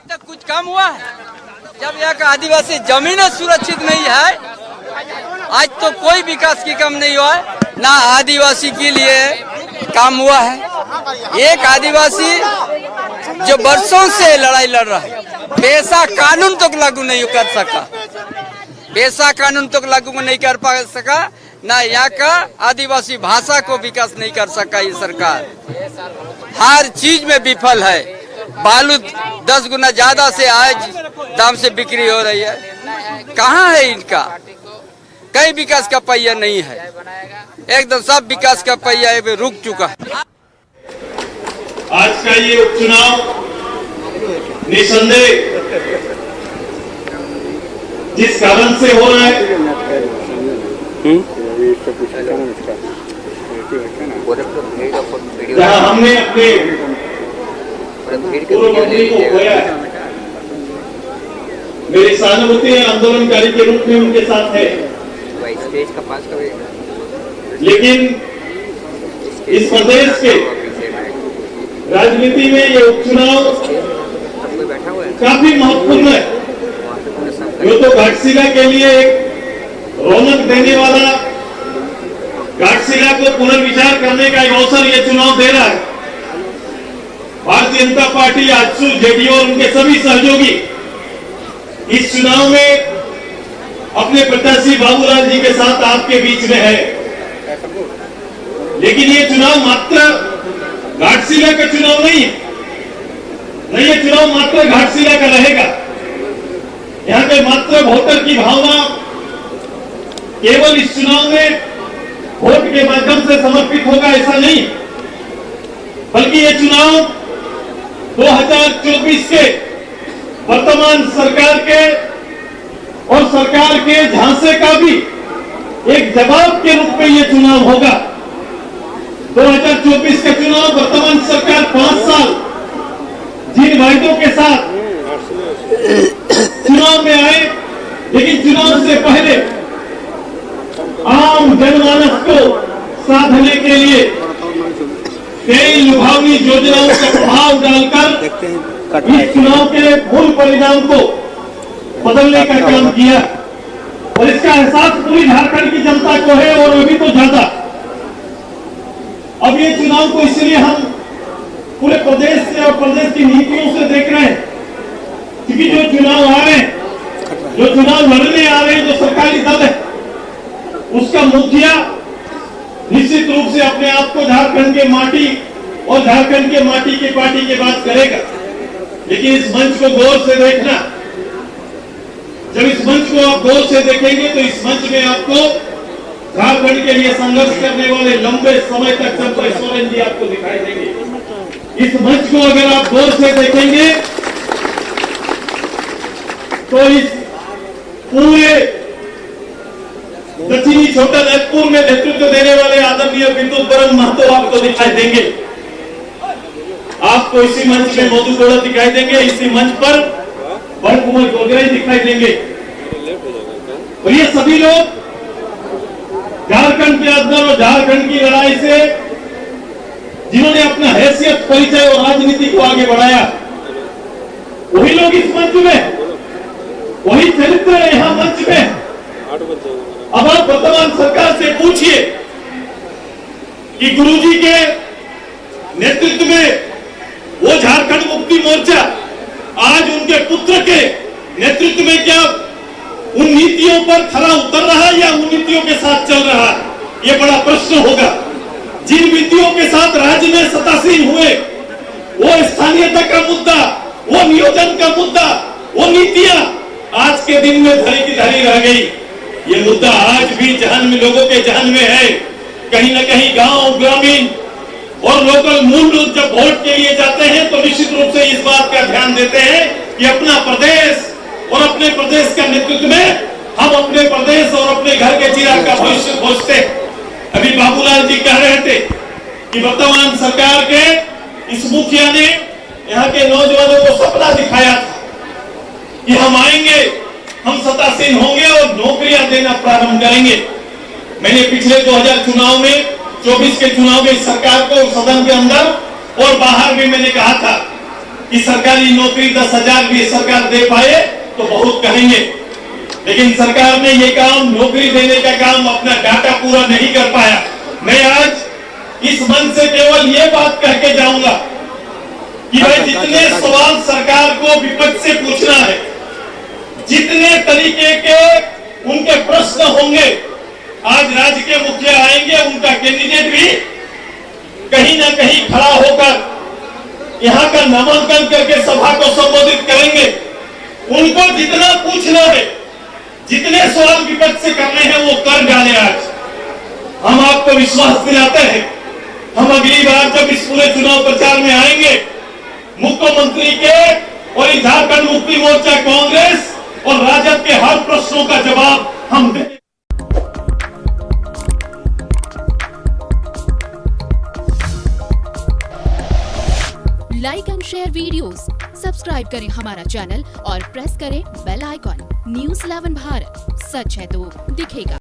तक कुछ काम हुआ है? जब यहाँ का आदिवासी जमीनें सुरक्षित नहीं है, आज तो कोई विकास की काम नहीं हुआ है, ना आदिवासी के लिए काम हुआ है। एक आदिवासी जो वर्षों से लड़ाई लड़ रहा है, पेशा कानून तक लागू नहीं कर सका, पेशा कानून तक लागू नहीं कर पा सका, ना यहाँ का आदिवासी भाषा को विकास नहीं कर सका ये सरकार। हर चीज में विफल है। बालू 10 गुना ज्यादा से आज दाम से बिक्री हो रही है। कहाँ है इनका? कई विकास का पहिया नहीं है, एकदम सब विकास का पहिया रुक चुका है। आज का ये उपचुनाव निसंदेह जिस कारण से हो रहा है, जहां हमने अपने पूर्व मंत्री को खोया है, मेरी सहानुभूति आंदोलनकारी के रूप में उनके साथ है, लेकिन इस प्रदेश के राजनीति में ये उपचुनाव काफी महत्वपूर्ण है। जो तो घाटशिला के लिए एक रौनक देने वाला, घाटशिला को पुनर्विचार करने का एक अवसर ये चुनाव दे रहा है। भारतीय जनता पार्टी, आजसू, जेडीयू और उनके सभी सहयोगी इस चुनाव में अपने प्रत्याशी बाबूलाल जी के साथ आपके बीच में है, लेकिन ये चुनाव मात्र घाटशिला का चुनाव नहीं है। नहीं, ये चुनाव मात्र घाटशिला का रहेगा। यहाँ पे मात्र वोटर की भावना केवल इस चुनाव में वोट के माध्यम से समर्पित होगा ऐसा नहीं, बल्कि ये चुनाव 2024 के वर्तमान सरकार के और सरकार के झांसे का भी एक जवाब के रूप में ये चुनाव होगा। 2024 का चुनाव वर्तमान सरकार 5 साल जिन वायदों के साथ चुनाव में आए, लेकिन चुनाव से पहले आम जनमानस को साधने के लिए कई लुभावनी योजनाओं का प्रभाव डालकर इस चुनाव के मूल परिणाम को बदलने का काम किया, और इसका एहसास पूरी झारखंड की जनता को है, और अभी तो ज्यादा। अब ये चुनाव को इसलिए हम पूरे प्रदेश से और प्रदेश की नीतियों से देख रहे हैं, क्योंकि जो चुनाव आ रहे हैं, जो चुनाव लड़ने आ रहे हैं, जो सरकारी दल है, उसका मुखिया निश्चित रूप से अपने आप को झारखंड के माटी और झारखंड के माटी की पार्टी की बात करेगा। लेकिन इस मंच को गौर से देखना, जब इस मंच को आप गौर से देखेंगे तो इस मंच में आपको झारखंड के लिए संघर्ष करने वाले लंबे समय तक चंद्र सोरेन जी आपको दिखाई देंगे। इस मंच को अगर आप गौर से देखेंगे तो इस पूरे दक्षिणी छोटा नागपुर में नेतृत्व देने वाले आदरणीय विद्युत बरन महतो आपको दिखाई देंगे। आपको इसी मंच में मधु गौड़ा दिखाई देंगे, इसी मंच पर बड़कुमार गोगराई दिखाई देंगे, और ये सभी लोग झारखंड के अंदर और झारखंड की लड़ाई से जिन्होंने अपना हैसियत, परिचय और राजनीति को आगे बढ़ाया, वही लोग इस मंच में, वही चरित्र है यहाँ मंच में। अब आप वर्तमान सरकार से पूछिए कि गुरुजी के नेतृत्व में वो झारखंड मुक्ति मोर्चा आज उनके पुत्र के नेतृत्व में क्या उन नीतियों पर खरा उतर रहा है या उन नीतियों के साथ चल रहा है? ये बड़ा प्रश्न होगा। जिन नीतियों के साथ राज्य में सत्तासीन हुए, वो स्थानीयता का मुद्दा, वो नियोजन का मुद्दा, वो नीतियां आज के दिन में धरी की धरी रह गई। ये मुद्दा आज भी जहन में, लोगों के जहन में है। कहीं न कहीं गांव, ग्रामीण और लोकल मूल लोग जब वोट के लिए जाते हैं तो निश्चित रूप से इस बात का ध्यान देते हैं कि अपना प्रदेश और अपने प्रदेश का नेतृत्व में हम अपने प्रदेश और अपने घर के चिराग का भविष्य खोजते। अभी बाबूलाल जी कह रहे थे कि वर्तमान सरकार के इस मुखिया ने यहाँ के नौजवानों को सपना दिखाया था कि हम आएंगे, हम सत्तासीन होंगे और नौकरियां देना प्रारंभ करेंगे। मैंने पिछले 2000 चुनाव में, 24 के चुनाव में इस सरकार को सदन के अंदर और बाहर भी मैंने कहा था कि सरकारी नौकरी 10,000 भी सरकार दे पाए तो बहुत कहेंगे, लेकिन सरकार ने ये काम, नौकरी देने का काम, अपना डाटा पूरा नहीं कर पाया। मैं आज इस मंच से केवल ये बात कह के जाऊंगा कि भाई जितने सवाल सरकार को विपक्ष से पूछना है, जितने तरीके के उनके प्रश्न होंगे, आज राज्य के मुखिया आएंगे, उनका कैंडिडेट भी कहीं ना कहीं खड़ा होकर यहाँ का नामांकन करके सभा को संबोधित करेंगे। उनको जितना पूछना है, जितने सवाल विपक्ष से करने हैं वो कर डाले। आज हम आपको विश्वास दिलाते हैं, हम अगली बार जब इस पूरे चुनाव प्रचार में आएंगे, मुख्यमंत्री के और इस झारखंड मुक्ति मोर्चा कांग्रेस और राजद के हर प्रश्नों का जवाब हम देंगे। Like and share videos, subscribe करें हमारा चैनल और प्रेस करें बेल आइकॉन। News 11 भारत, सच है तो दिखेगा।